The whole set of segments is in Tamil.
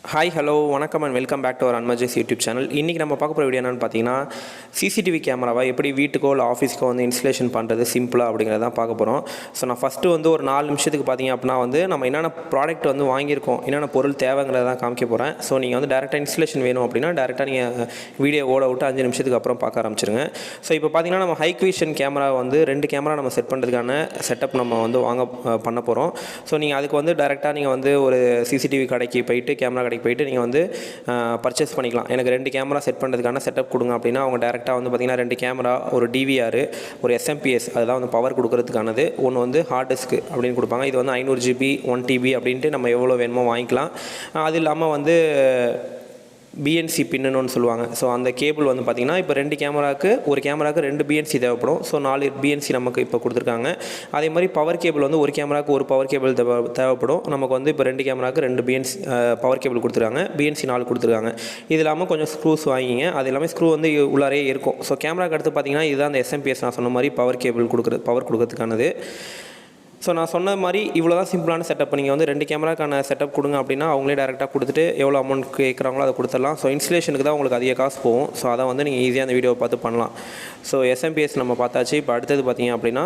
ஹாய் ஹலோ வணக்கம் and welcome back to our அன்மஜஸ் யூடியூப் சேனல். இன்றைக்கி நம்ம பார்க்க போகிற வீடியோ என்னென்னு பார்த்தீங்கன்னா, சிசிடிவி கேமராவை எப்படி வீட்டுக்கோ இல்லை ஆஃபீஸ்க்கோ வந்து இன்ஸ்டலேஷன் பண்ணுறது சிம்பிளாக அப்படிங்கிறத தான் பார்க்க போகிறோம். ஸோ நான் ஃபஸ்ட்டு வந்து ஒரு 4 நிமிஷத்துக்கு பார்த்தீங்க அப்படின்னா வந்து நம்ம என்னென்ன ப்ராடக்ட் வந்து வாங்கியிருக்கோம், என்னென்ன பொருள் தேவைங்கிறத தான் காமிக்க போகிறேன். ஸோ நீங்கள் வந்து டேரெக்டாக இன்ஸ்டலேஷன் வேணும் அப்படின்னா டேரெக்டாக நீங்கள் வீடியோ ஓட விட்டு 5 நிமிஷத்துக்கு அப்புறம் பார்க்க ஆரம்பிச்சிருங்க. ஸோ இப்போ பார்த்தீங்கன்னா நம்ம ஹைக்விஷன் கேமரா வந்து 2 கேமரா நம்ம செட் பண்ணுறதுக்கான செட்டப் நம்ம வந்து பண்ண போகிறோம். ஸோ நீங்கள் அதுக்கு வந்து டேரெக்டாக நீங்கள் வந்து ஒரு சிசிடிவி கடைக்கு போயிட்டு கேமரா கடைக்கு போயிட்டு நீங்கள் வந்து பர்ச்சேஸ் பண்ணிக்கலாம். எனக்கு 2 கேமரா செட் பண்ணுறதுக்கான செட்டப் கொடுங்க அப்படின்னா அவங்க டேரெக்டாக வந்து பார்த்திங்கன்னா 2 கேமரா, ஒரு டிவிஆர், ஒரு SMPS அதெல்லாம் வந்து பவர் கொடுக்கறதுக்கானது. ஒன்று வந்து ஹார்ட் டிஸ்க்கு அப்படின்னு கொடுப்பாங்க. இது வந்து 500 GB 1 TB அப்படின்ட்டு நம்ம எவ்வளோ வேணுமோ வாங்கிக்கலாம். அது இல்லாமல் வந்து BNC பின்னு சொல்லுவாங்க. ஸோ அந்த கேபிள் வந்து பார்த்திங்கன்னா இப்போ 2 கேமராவுக்கு ஒரு கேமராவுக்கு 2 BNC தேவைப்படும். ஸோ 4 BNC நமக்கு இப்போ கொடுத்துருக்காங்க. அதே மாதிரி பவர் கேபிள் வந்து ஒரு கேமராவுக்கு ஒரு பவர் கேபிள் தேவைப்படும். நமக்கு வந்து இப்போ 2 கேமராவுக்கு 2 BNC பவர் கேபிள் கொடுத்துருக்காங்க. BNC 4 கொடுத்துருக்காங்க. இது இல்லாமல் கொஞ்சம் ஸ்க்ரூஸ் வாங்கிங்க. அது எல்லாமே ஸ்க்ரூ வந்து உள்ளாரே இருக்கும். ஸோ கேமராக்கு அடுத்து பார்த்திங்கன்னா இதுதான் அந்த SMPS நான் சொன்ன மாதிரி பவர் கேபிள் பவர் கொடுக்கறதுக்கானது. ஸோ நான் சொன்ன மாதிரி இவ்வளோ தான் சிம்பிளான செட்டப். நீங்கள் வந்து 2 கேமராக்கான செட்டப் கொடுங்க அப்படின்னா அவங்களே டேரெக்டாக கொடுத்துட்டு எவ்வளோ அமௌண்ட் கேட்குறாங்களோ அதை கொடுத்துடலாம். ஸோ இன்ஸ்டலேஷனுக்கு தான் உங்களுக்கு அதிக காசு போகும். ஸோ அதை வந்து நீங்கள் ஈஸியாக அந்த வீடியோவை பார்த்து பண்ணலாம். ஸோ SMPS நம்ம பார்த்தாச்சு. இப்போ அடுத்தது பார்த்திங்க அப்படின்னா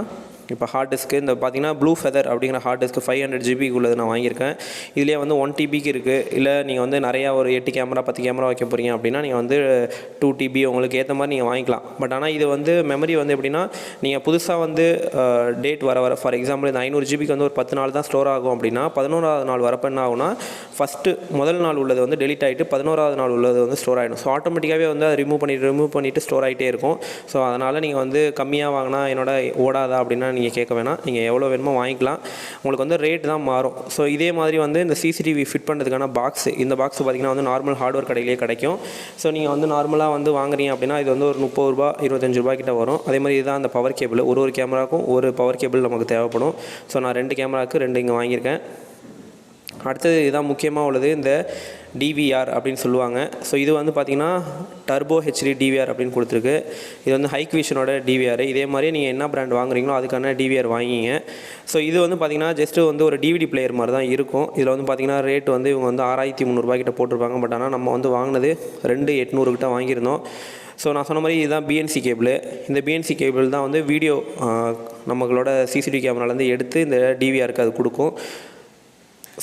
இப்போ ஹார்ட் டிஸ்க்கு இந்த பார்த்திங்கன்னா ப்ளூ ஃபெதர் அப்படிங்கிற ஹார்ட் டிஸ்க்கு 500 GB உள்ளது நான் வாங்கியிருக்கேன். இதுலேயே வந்து 1 TBக்கு இருக்குது. இல்லை நீங்கள் வந்து நிறையா ஒரு 8 கேமரா 10 கேமரா வைக்க போகிறீங்க அப்படின்னா நீங்கள் வந்து 2 TB உங்களுக்கு ஏற்ற மாதிரி நீங்கள் வாங்கிக்கலாம். பட் ஆனால் இது வந்து மெமரி வந்து எப்படின்னா நீங்கள் புதுசாக வந்து டேட் வர ஃபார் எக்ஸாம்பிள் இந்த 500 GBக்கு வந்து ஒரு 10 நாள் தான் ஸ்டோர் ஆகும் அப்படின்னா 11வது நாள் வரப்போ என்ன ஆகும்னா முதல் நாள் உள்ளது வந்து டெலிட் ஆகிட்டு 11வது நாள் உள்ளது வந்து ஸ்டோர் ஆகிடும். ஸோ ஆட்டோமேட்டிக்காகவே வந்து அதை ரிமூவ் பண்ணிவிட்டு ஸ்டோர் ஆகிட்டே இருக்கும். ஸோ அதனால் நீங்கள் வந்து கம்மியாக வாங்கினா என்னோட ஓடாதா அப்படின்னா நீங்கள் கேட்க வேணாம். நீங்கள் எவ்வளோ வேணுமோ வாங்கிக்கலாம். உங்களுக்கு வந்து ரேட் தான் மாறும். ஸோ இதே மாதிரி வந்து இந்த CCTV ஃபிட் பண்ணுறதுக்கான பாக்ஸ், இந்த பாக்ஸ் பார்த்திங்கன்னா வந்து நார்மல் ஹார்ட்வேர் கடையிலே கிடைக்கும். ஸோ நீங்கள் வந்து நார்மலாக வந்து வாங்குறீங்க அப்படின்னா இது வந்து ஒரு 30 ரூபா 25 ரூபா கிட்ட வரும். அதே மாதிரி இதுதான் அந்த பவர் கேபிள். ஒரு கேமராவுக்கும் ஒரு பவர் கேபிள் நமக்கு தேவைப்படும். ஸோ நான் 2 கேமராவுக்கு 2 இங்கே வாங்கியிருக்கேன். அடுத்தது இதுதான் முக்கியமாக உள்ளது, இந்த DVR அப்படின்னு சொல்லுவாங்க. ஸோ இது வந்து பார்த்திங்கன்னா டர்போ HD DVR அப்படின்னு கொடுத்துருக்கு. இது வந்து ஹைக்விஷனோட DVR. இதே மாதிரி நீங்கள் என்ன பிராண்ட் வாங்குறீங்களோ அதுக்கான DVR வாங்கிங்க. ஸோ இது வந்து பார்த்திங்கன்னா ஜஸ்ட்டு வந்து ஒரு DVD பிளேயர் மாதிரி தான் இருக்கும். இதில் வந்து பார்த்திங்கன்னா ரேட் வந்து இவங்க வந்து 6300 கிட்ட போட்டிருப்பாங்க. பட் ஆனால் நம்ம வந்து வாங்கினது 2800 கிட்ட வாங்கியிருந்தோம். ஸோ நான் சொன்ன மாதிரி இதுதான் BNC கேபிள். இந்த BNC கேபிள் தான் வந்து வீடியோ நம்மளோட CCTV கேமராலேருந்து எடுத்து இந்த DVRக்கு அது கொடுக்கும்.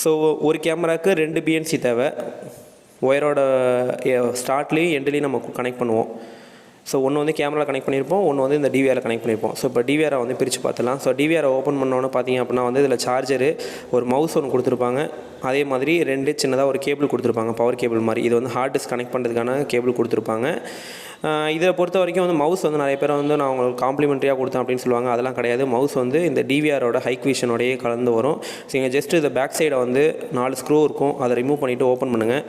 ஸோ ஒரு கேமராவுக்கு 2 BNC தேவை. ஒயரோட ஸ்டார்ட்லேயும் எண்ட்லேயும் நம்ம கனெக்ட் பண்ணுவோம். ஸோ ஒன்று வந்து கேமரா கனெக்ட் பண்ணியிருப்போம், ஒன்று வந்து இந்த DVR கனெக்ட் பண்ணியிருப்போம். ஸோ இப்போ DVR வந்து பிரித்து பார்த்துலாம். ஸோ DVR ஓப்பன் பண்ணோன்னு பார்த்திங்க அப்படின்னா வந்து இதில் சார்ஜரு, ஒரு மவுஸ் ஒன்று கொடுத்துருப்பாங்க. அதே மாதிரி 2 சின்னதாக ஒரு கேபிள் கொடுத்துருப்பாங்க, பவர் கேபிள் மாதிரி. இது வந்து ஹார்ட் டிஸ்க் கனெக்ட் பண்ணுறதுக்கான கேபிள் கொடுத்துருப்பாங்க. இதை பொறுத்த வரைக்கும் வந்து மவுஸ் வந்து நிறைய பேர் வந்து நான் உங்களுக்கு காம்ப்ளிமெண்ட்ரியாக கொடுத்தேன் அப்படின்னு சொல்லுவாங்க. அதெல்லாம் கிடையாது. மவுஸ் வந்து இந்த DVRோட ஹைக்விஷனோடையே கலந்து வரும். ஸோ நீங்கள் ஜஸ்ட்டு இந்த பேக் சைடை வந்து 4 ஸ்க்ரூ இருக்கும், அதை ரிமூவ் பண்ணிவிட்டு ஓப்பன் பண்ணுங்கள்.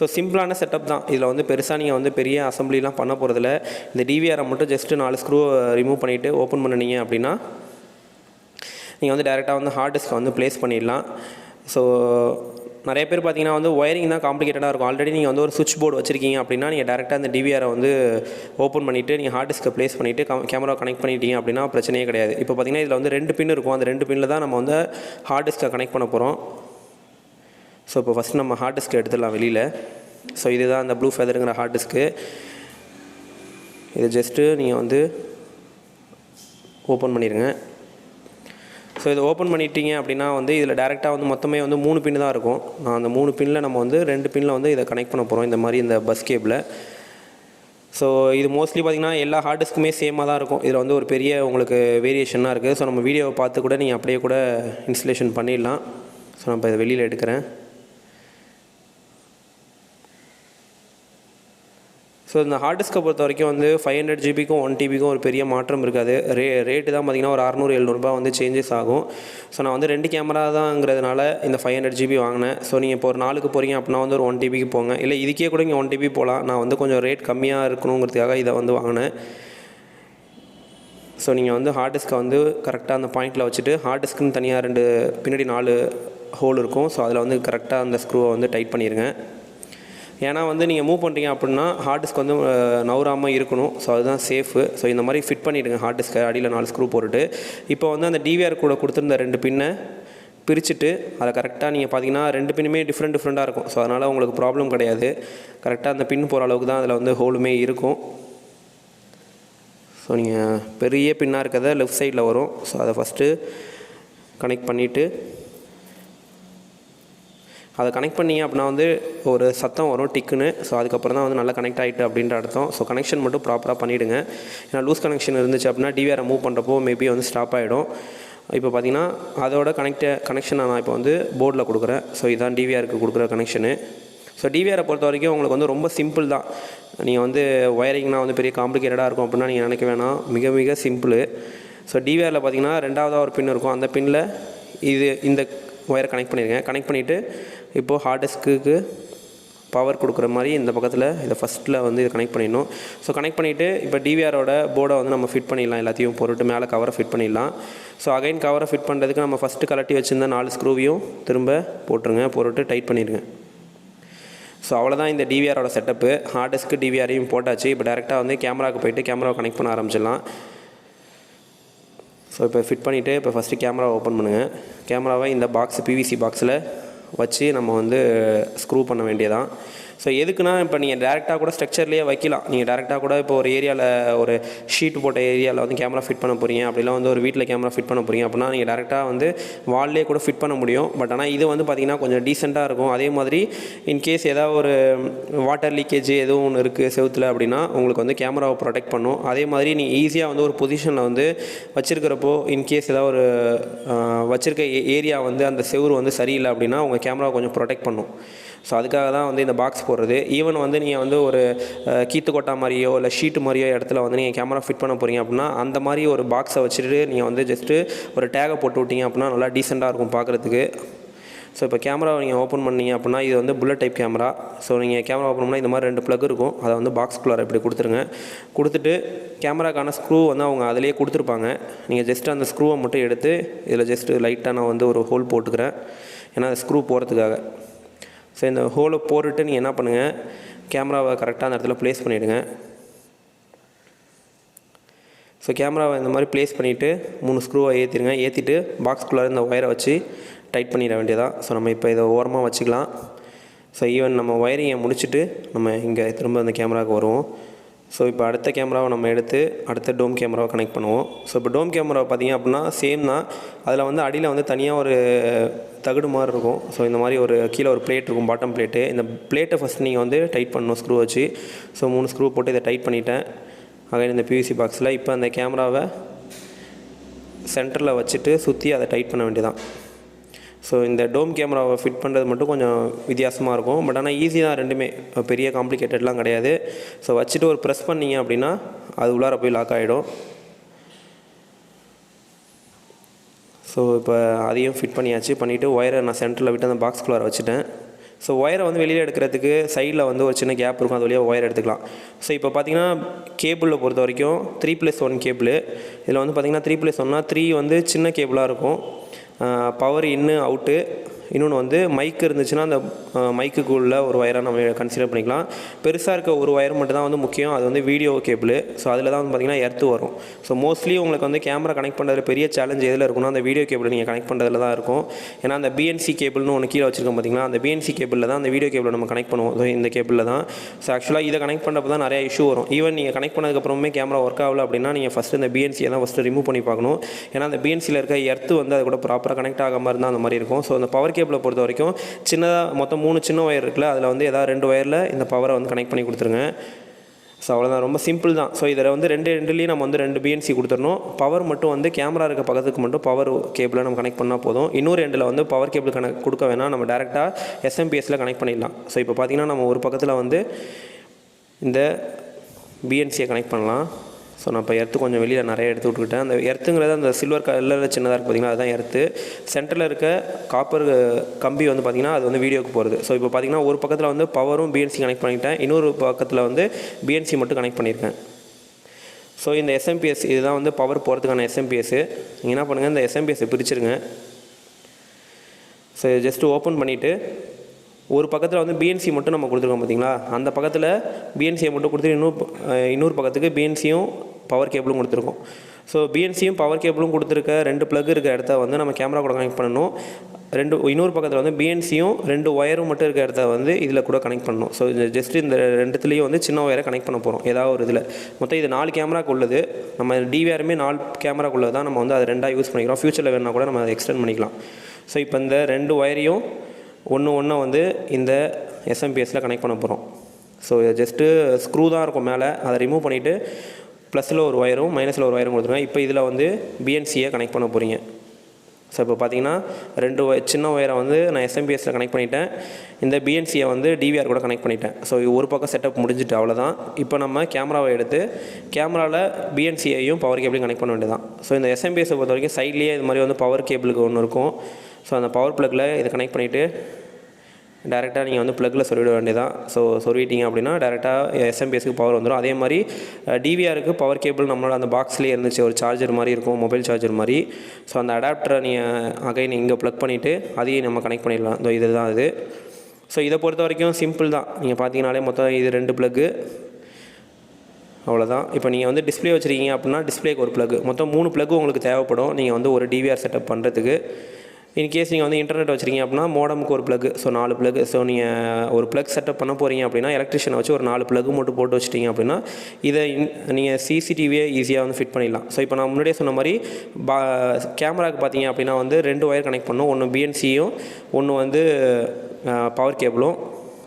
ஸோ சிம்பிளான செட்டப் தான். இதில் வந்து பெருசாக நீங்கள் வந்து பெரிய அசம்பிளிலாம் பண்ண போகிறதில்ல. இந்த DVRை மட்டும் ஜஸ்ட்டு 4 ஸ்க்ரூ ரிமூவ் பண்ணிவிட்டு ஓப்பன் பண்ணினீங்க அப்படின்னா நீங்கள் வந்து டேரெக்டாக வந்து ஹார்ட் டிஸ்க்கை வந்து ப்ளேஸ் பண்ணிடலாம். ஸோ நிறைய பேர் பார்த்திங்கன்னா வந்து ஒயரிங் தான் காம்ப்ளிகேட்டடாக இருக்கும். ஆல்ரெடி நீங்கள் வந்து ஒரு சுவிட்ச் போர்டு வச்சுருக்கீங்க அப்படின்னா நீங்கள் டேரெக்டாக அந்த DVRை வந்து ஓப்பன் பண்ணிவிட்டு நீங்கள் ஹார்ட் டிஸ்க்கை ப்ளேஸ் பண்ணிவிட்டு கேமரா கனெக்ட் பண்ணிட்டீங்க அப்படின்னா பிரச்சனையே கிடையாது. இப்போ பார்த்திங்கன்னா இதில் வந்து 2 பின் இருக்கும். அந்த 2 பின்னில் தான் நம்ம வந்து ஹார்ட் டிஸ்க்கை கனெக்ட் பண்ண போகிறோம். ஸோ இப்போ ஃபஸ்ட்டு நம்ம ஹார்ட் டிஸ்க்கை எடுத்துடலாம் வெளியில். ஸோ இதுதான் அந்த ப்ளூ ஃபெதருங்கிற ஹார்ட் டிஸ்க்கு. இது ஜஸ்ட்டு நீங்கள் வந்து ஓப்பன் பண்ணிடுங்க. ஸோ இதை ஓப்பன் பண்ணிட்டீங்க அப்படின்னா வந்து இதில் டேரெக்டாக வந்து மொத்தமே வந்து 3 பின்னு தான் இருக்கும். அந்த 3 பின்னில் நம்ம வந்து 2 பின்னில் வந்து இதை கனெக்ட் பண்ண போகிறோம், இந்த மாதிரி இந்த பஸ் கேபிளை. ஸோ இது மோஸ்ட்லி பார்த்திங்கன்னா எல்லா ஹார்ட் டிஸ்க்குமே சேமாக தான் இருக்கும். இதில் வந்து ஒரு பெரிய உங்களுக்கு வேரியேஷனாக இருக்குது. ஸோ நம்ம வீடியோவை பார்த்து கூட நீங்கள் அப்படியே கூட இன்ஸ்டலேஷன் பண்ணிடலாம். ஸோ நான் இப்போ இதை வெளியில் எடுக்கிறேன். ஸோ இந்த ஹார்ட் டிஸ்க்கை பொறுத்த வரைக்கும் வந்து 500 GBக்கும் 1 TBக்கும் ஒரு பெரிய மாற்றம் இருக்காது. ரேட்டு தான் பார்த்திங்கன்னா ஒரு 600-700 ரூபா வந்து சேஞ்சஸ் ஆகும். ஸோ நான் வந்து 2 கேமரா தான்ங்கிறதுனால இந்த 500 GB வாங்கினேன். ஸோ நீங்கள் இப்போ ஒரு நாளுக்கு போகிறீங்க அப்படின்னா வந்து ஒரு 1 TBக்கு போங்க. இல்லை இதுக்கே கூட இங்கே 1 TB போகலாம். நான் வந்து கொஞ்சம் ரேட் கம்மியாக இருக்கணுங்கிறதுக்காக இதை வந்து வாங்கினேன். ஸோ நீங்கள் வந்து ஹார்ட் டிஸ்க்கை வந்து கரெக்டாக அந்த பாயிண்டில் வச்சுட்டு ஹார்ட் டிஸ்க்குன்னு தனியாக 2 பின்னாடி 4 ஹோல் இருக்கும். ஸோ அதில் வந்து கரெக்டாக அந்த ஸ்க்ரூவை வந்து டைட் பண்ணிடுங்க. ஏன்னா வந்து நீங்கள் மூவ் பண்ணுறீங்க அப்படின்னா ஹார்ட் டிஸ்க் வந்து நவுறாமல் இருக்கணும். ஸோ அதுதான் சேஃபு. ஸோ இந்த மாதிரி ஃபிட் பண்ணிவிடுங்க ஹார்ட் டிஸ்க்கை அடியில் 4 ஸ்க்ரூ போட்டுட்டு. இப்போ வந்து அந்த DVR கூட கொடுத்துருந்த 2 பின்னை பிரிச்சுட்டு அதை கரெக்டாக நீங்கள் பார்த்தீங்கன்னா 2 பின்னுமே டிஃப்ரெண்ட்டாக இருக்கும். ஸோ அதனால் உங்களுக்கு ப்ராப்ளம் கிடையாது. கரெக்டாக அந்த பின் போகிற அளவுக்கு தான் அதில் வந்து ஹோலுமே இருக்கும். ஸோ நீங்கள் பெரிய பின்னாக இருக்கிறத லெஃப்ட் சைடில் வரும். ஸோ அதை ஃபஸ்ட்டு கனெக்ட் பண்ணிவிட்டு அதை கனெக்ட் பண்ணிங்க அப்படின்னா வந்து ஒரு சத்தம் வரும் டிக்குன்னு. ஸோ அதுக்கப்புறம் தான் வந்து நல்லா கனெக்ட் ஆகிட்டு அப்படின்ற அர்த்தம். ஸோ கனெக்ஷன் மட்டும் ப்ராப்பராக பண்ணிவிடுங்க. ஏன்னா லூஸ் கனெக்ஷன் இருந்துச்சு அப்படின்னா டிவிஆரை மூவ் பண்ணுறப்போ மேபி வந்து ஸ்டாப் ஆகிடும். இப்போ பார்த்தீங்கன்னா அதோட கனெக்ஷனை நான் இப்போ வந்து போர்டில் கொடுக்குறேன். ஸோ இதுதான் டிவிஆருக்கு கொடுக்குற கனெக்ஷனு. ஸோ டிவிஆரை பொறுத்த வரைக்கும் உங்களுக்கு வந்து ரொம்ப சிம்பிள் தான். நீங்கள் வந்து ஒயரிங்னால் வந்து பெரிய காம்ப்ளிகேட்டடாக இருக்கும் அப்படின்னா நீங்கள் நினைக்க வேணாம். மிக மிக சிம்பிள். ஸோ டிவிஆரில் பார்த்தீங்கன்னா 2வது ஒரு பின் இருக்கும். அந்த பின்னில் இந்த ஒயரை கனெக்ட் பண்ணிடுங்க. கனெக்ட் பண்ணிவிட்டு இப்போது ஹார்ட் டிஸ்க்கு பவர் கொடுக்குற மாதிரி இந்த பக்கத்தில் இதை ஃபஸ்ட்டில் வந்து இதை கனெக்ட் பண்ணிடணும். ஸோ கனெக்ட் பண்ணிவிட்டு இப்போ டிவிஆரோட போர்டை வந்து நம்ம ஃபிட் பண்ணிடலாம். எல்லாத்தையும் போட்டுட்டு மேலே கவரை ஃபிட் பண்ணிடலாம். ஸோ அகைன் கவரை ஃபிட் பண்ணுறதுக்கு நம்ம ஃபஸ்ட்டு கலட்டி வச்சுருந்த 4 ஸ்க்ரூவையும் திரும்ப போட்டு டைட் பண்ணிடுங்க. ஸோ அவ்வளோதான் இந்த டிவிஆரோட செட்டப்பு. ஹார்ட் டிஸ்க்கு டிவிஆரையும் போட்டாச்சு. இப்போ டேரெக்டாக வந்து கேமராவுக்கு போய்ட்டு கேமராவை கனெக்ட் பண்ண ஆரம்பிச்சிடலாம். ஸோ இப்போ ஃபிட் பண்ணிவிட்டு இப்போ ஃபஸ்ட்டு கேமராவை ஓப்பன் பண்ணுங்கள். கேமராவை இந்த பிவிசி பாக்ஸில் வச்சு நம்ம வந்து ஸ்க்ரூ பண்ண வேண்டியதான். ஸோ எதுக்குன்னா இப்போ நீங்கள் டேரெக்டாக கூட ஸ்ட்ரக்சர்லேயே வைக்கலாம். நீங்கள் டேரெக்டாக கூட இப்போ ஒரு ஏரியாவில் ஒரு ஷீட் போட்ட ஏரியாவில் வந்து கேமரா ஃபிட் பண்ண போகிறீங்க, அப்படிலாம் வந்து ஒரு வீட்டில் கேமரா ஃபிட் பண்ண போகிறீங்க அப்படின்னா நீங்கள் டேரெக்டாக வந்து வால்லே கூட ஃபிட் பண்ண முடியும். பட் ஆனால் இது வந்து பார்த்திங்கன்னா கொஞ்சம் டீசெண்டாக இருக்கும். அதே மாதிரி இன்கேஸ் ஏதாவது ஒரு வாட்டர் லீக்கேஜ் எதுவும் ஒன்று இருக்குது செவுத்தில் அப்படின்னா உங்களுக்கு வந்து கேமராவை ப்ரொடெக்ட் பண்ணும். அதே மாதிரி நீங்கள் ஈஸியாக வந்து ஒரு பொசிஷனில் வந்து வச்சுருக்கிறப்போ இன்கேஸ் ஏதாவது ஒரு வச்சுருக்க ஏரியா வந்து அந்த செவுறு வந்து சரியில்லை அப்படின்னா உங்கள் கேமராவை கொஞ்சம் ப்ரொடெக்ட் பண்ணும். ஸோ அதுக்காக தான் வந்து இந்த பாக்ஸ் போடுறது. ஈவன் வந்து நீங்கள் வந்து ஒரு கீத்து கொட்டா மாதிரியோ இல்லை ஷீட்டு மாதிரியோ இடத்துல வந்து நீங்கள் கேமரா ஃபிட் பண்ண போகிறீங்க அப்படின்னா அந்த மாதிரி ஒரு பாக்ஸை வச்சுட்டு நீங்கள் வந்து ஜஸ்ட்டு ஒரு டேகை போட்டு விட்டீங்க அப்படின்னா நல்லா டீசெண்டாக இருக்கும் பார்க்குறதுக்கு. ஸோ இப்போ கேமராவை நீங்கள் ஓப்பன் பண்ணீங்க அப்படின்னா இது வந்து புல்லட் டைப் கேமரா. ஸோ நீங்கள் கேமரா ஓப்பன் பண்ணால் இந்த மாதிரி 2 ப்ளக் இருக்கும். அதை வந்து பாக்ஸ்குள்ளார இப்படி கொடுத்துருங்க. கொடுத்துட்டு கேமராக்கான ஸ்க்ரூ வந்து அவங்க அதிலேயே கொடுத்துருப்பாங்க. நீங்கள் ஜஸ்ட்டு அந்த ஸ்க்ரூவை மட்டும் எடுத்து இதில் ஜஸ்ட்டு லைட்டாக நான் வந்து ஒரு ஹோல் போட்டுக்கிறேன். ஏன்னா அந்த ஸ்க்ரூ போகிறதுக்காக. ஸோ இந்த ஹோலை போட்டுட்டு நீங்கள் என்ன பண்ணுங்கள், கேமராவை கரெக்டாக அந்த இடத்துல ப்ளேஸ் பண்ணிவிடுங்க. ஸோ கேமராவை இந்த மாதிரி ப்ளேஸ் பண்ணிவிட்டு 3 ஸ்க்ரூவை ஏற்றிடுங்க. ஏற்றிட்டு பாக்ஸ்குள்ளார இந்த ஒயரை வச்சு டைட் பண்ணிட வேண்டியதான். ஸோ நம்ம இப்போ இதை ஓரமாக வச்சுக்கலாம். ஸோ ஈவன் நம்ம ஒயரிங்கை முடிச்சுட்டு நம்ம இங்கே திரும்ப அந்த கேமராவுக்கு வருவோம். ஸோ இப்போ அடுத்த கேமராவை நம்ம எடுத்து அடுத்த டோம் கேமராவை கனெக்ட் பண்ணுவோம். ஸோ இப்போ டோம் கேமராவை பார்த்திங்க அப்படின்னா சேம் தான். அதில் வந்து அடியில் வந்து தனியாக ஒரு தகுடு மாதிரி இருக்கும். ஸோ இந்த மாதிரி ஒரு கீழே ஒரு பிளேட் இருக்கும், பாட்டம் பிளேட்டு. இந்த பிளேட்டை ஃபஸ்ட் நீங்கள் வந்து டைட் பண்ணணும் ஸ்க்ரூ வச்சு. ஸோ 3 ஸ்க்ரூ போட்டு இதை டைட் பண்ணிவிட்டேன். அகைன் இந்த பிவிசி பாக்ஸில் இப்போ அந்த கேமராவை சென்டரில் வச்சுட்டு சுற்றி அதை டைட் பண்ண வேண்டியதான். ஸோ இந்த டோம் கேமராவை ஃபிட் பண்ணுறது மட்டும் கொஞ்சம் வித்தியாசமாக இருக்கும். பட் ஆனால் ஈஸி தான் ரெண்டுமே, பெரிய காம்ப்ளிகேட்டட்லாம் கிடையாது. ஸோ வச்சுட்டு ஒரு ப்ரெஸ் பண்ணிங்க அப்படின்னா அது உள்ளார போய் லாக் ஆகிடும். ஸோ இப்போ அதையும் ஃபிட் பண்ணிவிட்டு ஒயரை நான் சென்டரில் விட்டு அந்த பாக்ஸ்குள்ளார வச்சுட்டேன். ஸோ ஒயரை வந்து வெளியில் எடுக்கிறதுக்கு சைடில் வந்து ஒரு சின்ன கேப் இருக்கும், அது வழியாக ஒயர் எடுத்துக்கலாம். ஸோ இப்போ பார்த்தீங்கன்னா கேபிளில் பொறுத்த வரைக்கும் 3+1 கேபிள். இதில் வந்து பார்த்திங்கன்னா 3+1னா 3 வந்து சின்ன கேபிளாக இருக்கும். பவர் இன்னு அவுட்டு. இன்னொன்று வந்து மைக் இருந்துச்சுன்னா அந்த மைக்குக்குள்ள ஒரு ஒயராக நம்ம கன்சிடர் பண்ணிக்கலாம். பெருசாக இருக்க ஒரு ஒயர் மட்டும் தான் வந்து முக்கியம். அது வந்து வீடியோ கேபிள். ஸோ அதில் தான் வந்து பார்த்திங்கன்னா எர்த்து வரும். ஸோ மோஸ்ட்லி உங்களுக்கு வந்து கேமரா கனெக்ட் பண்ணுறதுல பெரிய சேலஞ்ச் எதில் இருக்குன்னா அந்த வீடியோ கேபிள் நீங்கள் கனெக்ட் பண்ணுறதுல தான் இருக்கும். ஏன்னா அந்த BNC கேபிள்னு ஒன்று கீழே வச்சுருக்கோம் பார்த்திங்களா, அந்த BNC கேபிளில் தான் அந்த வீடியோ கேபிளை நம்ம கனெக்ட் பண்ணுவோம். ஸோ இந்த கேபிளில் தான். ஸோ ஆக்சுவலாக இதை கனெக்ட் பண்ணுறப்ப தான் நிறைய இஷ்யூ வரும். ஈவன் நீங்கள் கனெக்ட் பண்ணதுக்கப்புறமே கேமரா ஒர்க் ஆகலை அப்படின்னா நீங்கள் ஃபஸ்ட்டு இந்த BNCயை தான் ஃபஸ்ட்டு ரிமூவ் பண்ணி பார்க்கணும். ஏன்னா அந்த BNCயில் இருக்க எர்த்து வந்து அது கூட ப்ராப்பராக கனெக்ட் ஆகாமல் இருந்தால் அந்த மாதிரி இருக்கும். ஸோ அந்த பவர் கேபிளை பொறுத்த வரைக்கும் சின்னதாக மொத்தம் 3 சின்ன ஒயர் இருக்குல்ல, அதில் வந்து ஏதாவது 2 ஒயரில் இந்த பவரை வந்து கனெக்ட் பண்ணி கொடுத்துருங்க. ஸோ அவ்வளோதான், ரொம்ப சிம்பிள் தான். ஸோ இதில் வந்து ரெண்டுலேயும் நம்ம வந்து 2 BNC கொடுத்துடணும். பவர் மட்டும் வந்து கேமரா இருக்க பக்கத்துக்கு மட்டும் பவர் கேபிளை நம்ம கனெக்ட் பண்ணால் போதும். இன்னொரு எண்டில் வந்து பவர் கேபிள் கொடுக்க வேணாம், நம்ம டேரெக்டாக SMPSல கனெக்ட் பண்ணிடலாம். ஸோ இப்போ பார்த்திங்கன்னா நம்ம ஒரு பக்கத்தில் வந்து இந்த BNCயை கனெக்ட் பண்ணலாம். ஸோ நான் இப்போ எர்த்து கொஞ்சம் வெளியில் நிறைய எடுத்து விட்டுக்கிட்டேன். அந்த எர்த்துங்கிறது அந்த சில்வர் கலரில் சின்னதாக இருக்குது பார்த்திங்கன்னா, அதுதான் எர்த்து. சென்டரில் இருக்க காப்பர் கம்பி வந்து பார்த்திங்கன்னா அது வந்து வீடியோக்கு போகிறது. ஸோ இப்போ பார்த்திங்கன்னா ஒரு பக்கத்தில் வந்து பவரும் BNC கனெக்ட் பண்ணிட்டேன், இன்னொரு பக்கத்தில் வந்து BNC மட்டும் கனெக்ட் பண்ணியிருக்கேன். ஸோ இந்த SMPS இதுதான் வந்து பவர் போகிறதுக்கான SMPS. நீங்கள் என்ன பண்ணுங்கள், இந்த SMPSஐ பிரிச்சுருங்க. ஸோ ஜஸ்ட்டு ஓப்பன் பண்ணிவிட்டு ஒரு பக்கத்தில் வந்து BNC மட்டும் நம்ம கொடுத்துருக்கோம் பார்த்திங்களா, அந்த பக்கத்தில் BNCயை மட்டும் கொடுத்துட்டு இன்னொரு பக்கத்துக்கு BNCயும் பவர் கேபிளும் கொடுத்துருக்கோம். ஸோ BNCயும் பவர் கேபிளும் கொடுத்துருக்க 2 ப்ளக் இருக்க இடத்த வந்து நம்ம கேமரா கூட கனெக்ட் பண்ணணும். இன்னொரு பக்கத்தில் வந்து பிஎன்சியும் 2 ஒயரும் மட்டும் இருக்கிற இடத்த வந்து இதில் கூட கனெக்ட் பண்ணணும். ஸோ ஜஸ்ட் இந்த ரெண்டுத்துலேயும் வந்து சின்ன ஒயரை கனெக்ட் பண்ண போகிறோம் ஏதாவது ஒரு இதில். மொத்தம் இது 4 கேமராக்கு உள்ளது. நம்ம டிவிஆருமே 4 கேமராக்கு உள்ளது தான். நம்ம வந்து அதை 2ஆக யூஸ் பண்ணிக்கிறோம். ஃப்யூச்சரில் வேணுன்னா கூட நம்ம அதை எக்ஸ்டெண்ட் பண்ணிக்கலாம். ஸோ இப்போ இந்த 2 ஒயரையும் ஒன்று வந்து இந்த SMPSல கனெக்ட் பண்ண போகிறோம். ஸோ ஜஸ்ட்டு ஸ்க்ரூ தான் இருக்கும் மேலே, அதை ரிமூவ் பண்ணிவிட்டு ப்ளஸில் ஒரு ஒயரும் மைனஸில் ஒரு ஒயரும் கொடுத்துருங்க. இப்போ இதில் வந்து பிஎன்சியை கனெக்ட் பண்ண போகிறீங்க. ஸோ இப்போ பார்த்தீங்கன்னா 2 சின்ன ஒயரை வந்து நான் SMPSல கனெக்ட் பண்ணிட்டேன். இந்த பிஎன்சியை வந்து டிவிஆர் கூட கனெக்ட் பண்ணிட்டேன். ஸோ ஒரு பக்கம் செட்டப் முடிஞ்சிட்டு அவ்வளோதான். இப்போ நம்ம கேமராவை எடுத்து கேமராவில் பிஎன்சியையும் பவர் கேபிளையும் கனெக்ட் பண்ண வேண்டியதான். ஸோ இந்த SMPSை பொறுத்த வரைக்கும் சைட்லேயே இது மாதிரி வந்து பவர் கேபிளுக்கு ஒன்று இருக்கும். ஸோ அந்த பவர் ப்ளக்கில் இதை கனெக்ட் பண்ணிவிட்டு டேரெக்டாக நீங்கள் வந்து ப்ளக்கில் சொருவிட வேண்டியதான். ஸோ சொருவிட்டீங்க அப்படின்னா டேரெக்டாக SMPSக்கு பவர் வந்துடும். அதே மாதிரி டிவிஆருக்கு பவர் கேபிள் நம்மளோட அந்த பாக்ஸ்லேயே இருந்துச்சு, ஒரு சார்ஜர் மாதிரி இருக்கும், மொபைல் சார்ஜர் மாதிரி. ஸோ அந்த அடாப்டரை நீங்கள் அகைன் இங்கே ப்ளக் பண்ணிவிட்டு அதையும் நம்ம கனெக்ட் பண்ணிடலாம். இது தான் இது. ஸோ இதை பொறுத்த வரைக்கும் சிம்பிள் தான். நீங்கள் பார்த்தீங்கனாலே மொத்தம் இது 2 ப்ளக்கு, அவ்வளோதான். இப்போ நீங்கள் வந்து டிஸ்பிளே வச்சுருக்கீங்க அப்படின்னா டிஸ்பிளேக்கு ஒரு ப்ளக்கு, மொத்தம் 3 ப்ளக்கு உங்களுக்கு தேவைப்படும் நீங்கள் வந்து ஒரு டிவிஆர் செட்டப் பண்ணுறதுக்கு. இன்கேஸ் நீங்கள் வந்து இன்டர்நெட் வச்சுருக்கீங்க அப்படின்னா மோடமுக்கு ஒரு ப்ளக்கு, ஸோ 4 ப்ளக்கு. ஸோ நீங்கள் ஒரு ப்ளக் செட்டப் பண்ண போகிறீங்க அப்படின்னா எலக்ட்ரிஷியனை வச்சு ஒரு 4 ப்ளக்கு மட்டும் போட்டு வச்சிட்டிங்க அப்படின்னா இதை நீங்கள் CCTVயை ஈஸியாக வந்து ஃபிட் பண்ணிடலாம். ஸோ இப்போ நான் முன்னாடியே சொன்ன மாதிரி கேமராவுக்கு பார்த்தீங்க அப்படின்னா வந்து 2 ஒயர் கனெக்ட் பண்ணணும். ஒன்று பிஎன்சியும் ஒன்று வந்து பவர் கேபிளும்.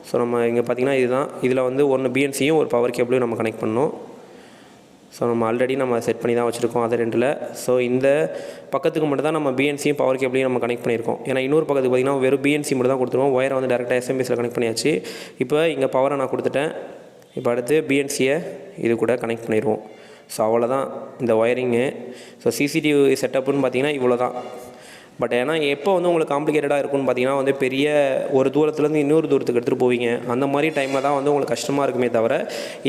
ஸோ நம்ம இங்கே பார்த்தீங்கன்னா இதுதான். இதில் வந்து ஒன்று பிஎன்சியும் ஒரு பவர் கேபிளையும் நம்ம கனெக்ட் பண்ணணும். ஸோ நம்ம ஆல்ரெடி நம்ம செட் பண்ணி தான் வச்சுருக்கோம் அது 2ல். ஸோ இந்த பக்கத்துக்கு மட்டும் தான் நம்ம பிஎன்சியும் பவர் கேபிளையும் நம்ம கனெக்ட் பண்ணியிருக்கோம். ஏன்னா இன்னொரு பக்கத்துக்கு பார்த்திங்கன்னா வெறும் பிஎன்சி மட்டும் தான் கொடுத்துருவோம். ஒயரை வந்து டேரெக்டாக SMPSல கனெக்ட் பண்ணியாச்சு. இப்போ இங்கே பவரை நான் கொடுத்துட்டேன். இப்போ அடுத்து பிஎன்சியை இது கூட கனெக்ட் பண்ணிடுவோம். ஸோ அவ்வளோதான் இந்த ஒயரிங்கு. ஸோ CCTV செட்டப்புன்னு பார்த்திங்கன்னா இவ்வளோ தான். பட் ஏன்னா எப்போ வந்து உங்களுக்கு காம்ப்ளிகேட்டடாக இருக்குன்னு பார்த்தீங்கன்னா வந்து பெரிய ஒரு தூரத்துலேருந்து இன்னொரு தூரத்துக்கு எடுத்துகிட்டு போவீங்க. அந்த மாதிரி டைமில் தான் வந்து உங்களுக்கு கஷ்டமாக இருக்குமே தவிர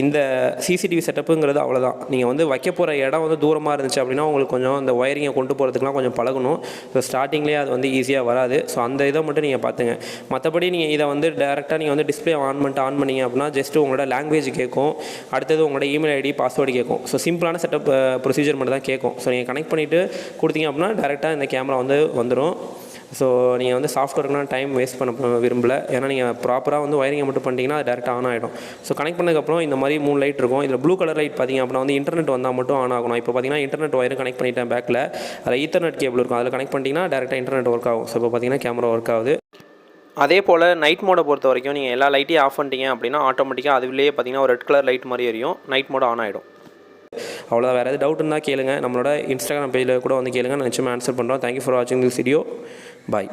இந்த CCTV செட்டப்புங்கிறது அவ்வளோதான். நீங்கள் வந்து வைக்க போகிற இடம் வந்து தூரமாக இருந்துச்சு அப்படின்னா உங்களுக்கு கொஞ்சம் அந்த ஒயரிங்கை கொண்டு போகிறதுக்குலாம் கொஞ்சம் பழகணும். ஸோ ஸ்டார்டிங்லேயே அது வந்து ஈஸியாக வராது. ஸோ அந்த இதை மட்டும் நீங்கள் பார்த்துங்க. மற்றபடி நீங்கள் இதை வந்து டேரெக்டாக நீங்கள் வந்து டிஸ்பிளே ஆன் பண்ணிங்க அப்படின்னா ஜஸ்ட்டு உங்களோட லாங்குவேஜ் கேட்கும், அடுத்தது உங்களோட இமெயில் ஐடி பாஸ்வேர்டு கேட்கும். ஸோ சிம்பிளான செட்டப் ப்ரொசீஜர் மட்டும் தான் கேட்கும். ஸோ நீங்கள் கனெக்ட் பண்ணிவிட்டு கொடுத்தீங்க அப்படின்னா டேரெக்டாக இந்த கேமரா வந்து வந்துடும். ஸோ நீங்கள் வந்து சாஃப்ட்வேர்க்குனா டைம் வேஸ்ட் பண்ண விரும்பலை. ஏன்னா நீங்கள் ப்ராப்பராக வந்து ஒயரிங்கை மட்டும் பண்ணிட்டீங்கன்னா அது டேரெக்டாக ஆன் ஆகிடும். ஸோ கனெக்ட் பண்ணதுக்கப்புறம் இந்த மாதிரி 3 லைட் இருக்கும். இதில் ப்ளூ கலர் லைட் பார்த்திங்க அப்படின்னா வந்து இன்டர்நெட் வந்தால் மட்டும் ஆன் ஆகணும். இப்போ பார்த்தீங்கன்னா இன்டர்நெட் ஒயரும் கனெக்ட் பண்ணிட்டேன். பேக்கில் அதில் ஈத்தர்நெட் கேபிள் இருக்கும், அதில் கனெக்ட் பண்ணிட்டீங்கன்னா டேரெக்டாக இன்டர்நெட் ஒர்க் ஆகும். ஸோ இப்போ பார்த்தீங்கன்னா கேமரா ஒர்க் ஆகுது. அதே போல் நைட் மோடை பொறுத்த வரைக்கும் நீங்கள் எல்லா லைட்டையும் ஆஃப் பண்ணிட்டீங்க அப்படின்னா ஆட்டோமேட்டிக்காக அதுலேயே பார்த்தீங்கன்னா ஒரு ரெட் கலர் லைட் மாதிரி எரியும். நைட் மோட ஆன் ஆகிடும். அவ்வளோதான். வேறு எதாவது டவுட் இருந்தால் கேளுங்க. நம்மளோட Instagram பேஜில் கூட வந்து கேளுங்க. நான் நிச்சயமாக ஆன்சர் பண்ணுறோம். தேங்க்யூ ஃபார் வாட்சிங் திஸ் வீடியோ. பாய்.